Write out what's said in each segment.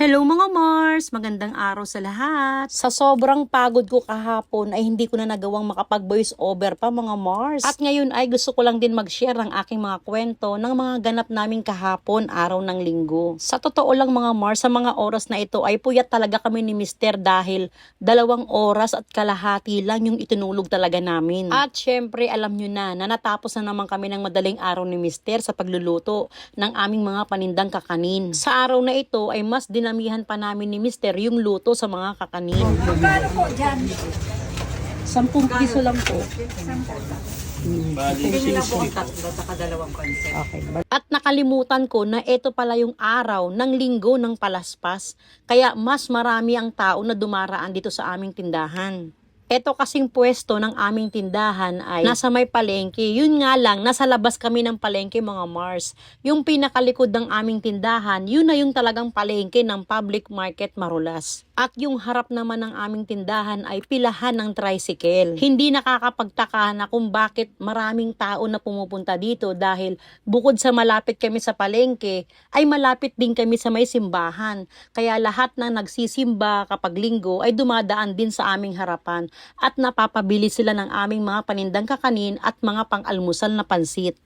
Hello mga Mars! Magandang araw sa lahat! Sa sobrang pagod ko kahapon ay hindi ko na nagawang makapag-voice over pa mga Mars. At ngayon ay gusto ko lang din mag-share ng aking mga kwento ng mga ganap namin kahapon araw ng linggo. Sa totoo lang mga Mars, sa mga oras na ito ay puyat talaga kami ni Mister dahil 2 oras at kalahati lang yung itinulog talaga namin. At syempre alam nyo na natapos na naman kami ng madaling araw ni Mister sa pagluluto ng aming mga panindang kakanin. Sa araw na ito ay mas dinamihan pa namin ni Mister yung luto sa mga kakanin. Magkano po dyan? 10 piso lang po. Bili na po ang tatlo, saka dalawang konsep. Okay. At nakalimutan ko na ito pala yung araw ng linggo ng palaspas. Kaya mas marami ang tao na dumaraan dito sa aming tindahan. Ito kasing pwesto ng aming tindahan ay nasa may palengke. Yun nga lang, nasa labas kami ng palengke mga Mars. Yung pinakalikod ng aming tindahan, yun na yung talagang palengke ng public market Marulas. At yung harap naman ng aming tindahan ay pilahan ng tricycle. Hindi nakakapagtaka na kung bakit maraming tao na pumupunta dito dahil bukod sa malapit kami sa palengke, ay malapit din kami sa may simbahan. Kaya lahat na nagsisimba kapag linggo ay dumadaan din sa aming harapan at napapabili sila ng aming mga panindang kakanin at mga pang-almusal na pansit.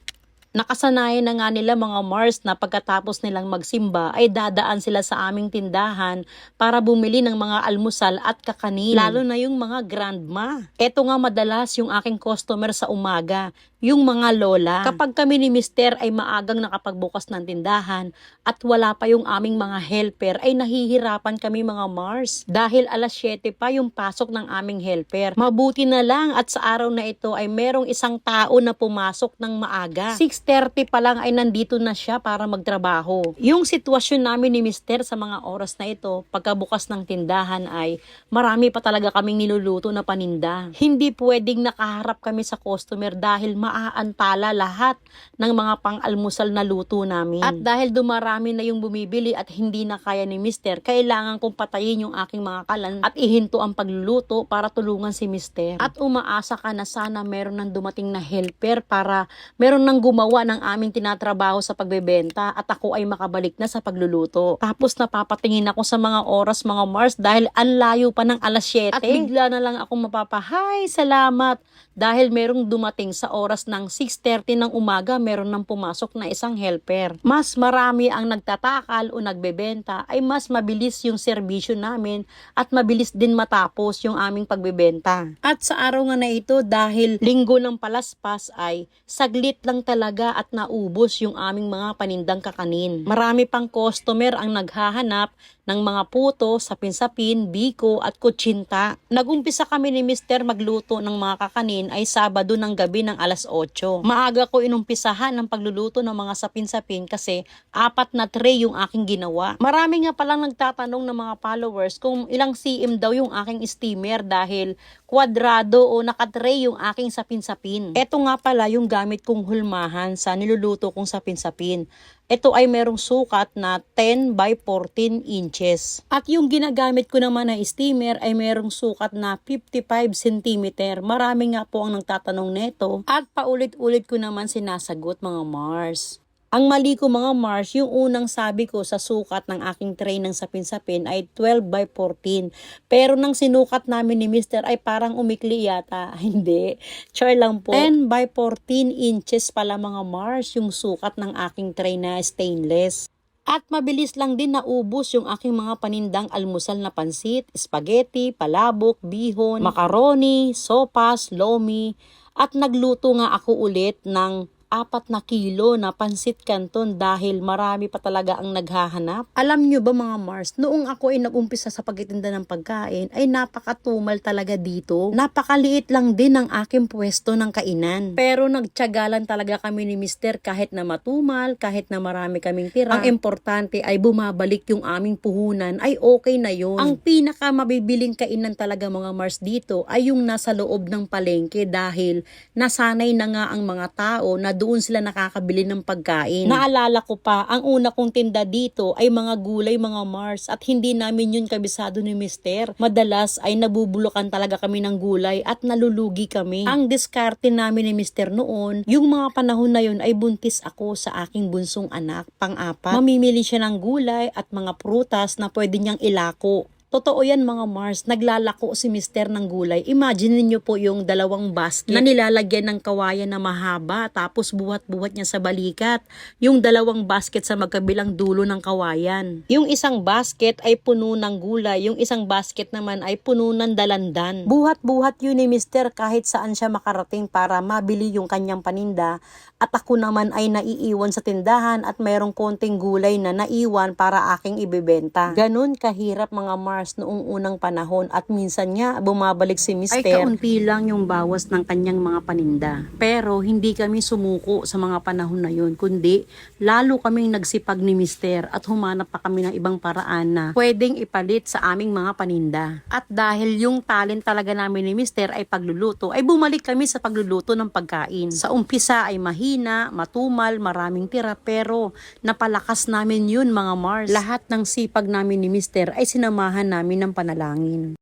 Nakasanayan na nga nila mga Mars na pagkatapos nilang magsimba ay dadaan sila sa aming tindahan para bumili ng mga almusal at kakanin. Lalo na yung mga grandma. Ito nga madalas yung aking customer sa umaga, yung mga lola. Kapag kami ni Mister ay maagang nakapagbukas ng tindahan at wala pa yung aming mga helper ay nahihirapan kami mga Mars. Dahil alas 7 pa yung pasok ng aming helper. Mabuti na lang at sa araw na ito ay merong isang tao na pumasok ng maaga. 6:30 pa lang ay nandito na siya para magtrabaho. Yung sitwasyon namin ni Mister sa mga oras na ito, pagkabukas ng tindahan ay marami pa talaga kaming niluluto na paninda. Hindi pwedeng nakaharap kami sa customer dahil maaantala lahat ng mga pang-almusal na luto namin. At dahil dumarami na yung bumibili at hindi na kaya ni Mister, kailangan kong patayin yung aking mga kalan at ihinto ang pagluluto para tulungan si Mister. At umaasa ka na sana meron nang dumating na helper para meron nang gumawa ng aming tinatrabaho sa pagbebenta at ako ay makabalik na sa pagluluto. Tapos napapatingin ako sa mga oras mga Mars dahil ang layo pa ng alas 7. At bigla na lang ako mapapahay, salamat! Dahil merong dumating sa oras ng 6:30 ng umaga, meron nang pumasok na isang helper. Mas marami ang nagtatakal o nagbebenta ay mas mabilis yung serbisyo namin at mabilis din matapos yung aming pagbebenta. At sa araw nga na ito dahil linggo ng palaspas ay saglit lang talaga at naubos yung aming mga panindang kakanin. Marami pang customer ang naghahanap ng mga puto, sapin-sapin, biko at kutsinta. Nagumpisa kami ni Mister magluto ng mga kakanin ay Sabado ng gabi ng alas 8. Maaga ko inumpisahan ng pagluluto ng mga sapin-sapin kasi 4 na tray yung aking ginawa. Marami nga palang nagtatanong ng mga followers kung ilang cm daw yung aking steamer dahil kwadrado o nakatray yung aking sapin-sapin. Ito nga pala yung gamit kong hulmahan sa niluluto kong sapin-sapin. Ito ay merong sukat na 10 by 14 inches. At yung ginagamit ko naman na steamer ay merong sukat na 55 cm. Marami nga po ang nagtatanong neto at paulit-ulit ko naman sinasagot mga Mars. Ang mali ko mga Mars, yung unang sabi ko sa sukat ng aking tray ng sapin-sapin ay 12 by 14. Pero nang sinukat namin ni Mister ay parang umikli yata. Hindi, char lang po. 10 by 14 inches pala mga Mars yung sukat ng aking tray na stainless. At mabilis lang din naubos yung aking mga panindang almusal na pansit, spaghetti, palabok, bihon, macaroni, sopas, lomi. At nagluto nga ako ulit ng 4 na kilo na pansit canton dahil marami pa talaga ang naghahanap. Alam nyo ba mga Mars, noong ako ay nag-umpisa sa pagtitinda ng pagkain ay napakatumal talaga dito. Napakaliit lang din ang aking pwesto ng kainan. Pero nagtiyagalan talaga kami ni Mister kahit na matumal, kahit na marami kaming tira. Ang importante ay bumabalik yung aming puhunan ay okay na yun. Ang pinaka mabibiling kainan talaga mga Mars dito ay yung nasa loob ng palengke dahil nasanay na nga ang mga tao na doon sila nakakabili ng pagkain. Naalala ko pa, ang una kong tinda dito ay mga gulay, mga Mars, at hindi namin yun kabisado ni Mister. Madalas ay nabubulukan talaga kami ng gulay at nalulugi kami. Ang diskarte namin ni Mister noon, yung mga panahon na yun ay buntis ako sa aking bunsong anak, pang-apat. Mamimili siya ng gulay at mga prutas na pwede niyang ilako. Totoo yan mga Mars, naglalako si Mister ng gulay. Imagine niyo po yung dalawang basket na nilalagyan ng kawayan na mahaba tapos buhat-buhat niya sa balikat. Yung dalawang basket sa magkabilang dulo ng kawayan. Yung isang basket ay puno ng gulay, yung isang basket naman ay puno ng dalandan. Buhat-buhat yun ni Mister kahit saan siya makarating para mabili yung kanyang paninda. At ako naman ay naiiwan sa tindahan at mayroong konting gulay na naiwan para aking ibebenta. Ganun kahirap mga Mars noong unang panahon at minsan nga bumabalik si Mister. Ay kaunti lang yung bawas ng kanyang mga paninda. Pero hindi kami sumuko sa mga panahon na yun, kundi lalo kaming nagsipag ni Mister at humanap pa kami ng ibang paraan na pwedeng ipalit sa aming mga paninda. At dahil yung talent talaga namin ni Mister ay pagluluto, ay bumalik kami sa pagluluto ng pagkain. Sa umpisa ay mahina, matumal, maraming tira, pero napalakas namin yun mga Mars. Lahat ng sipag namin ni Mister ay sinamahan namin ng panalangin.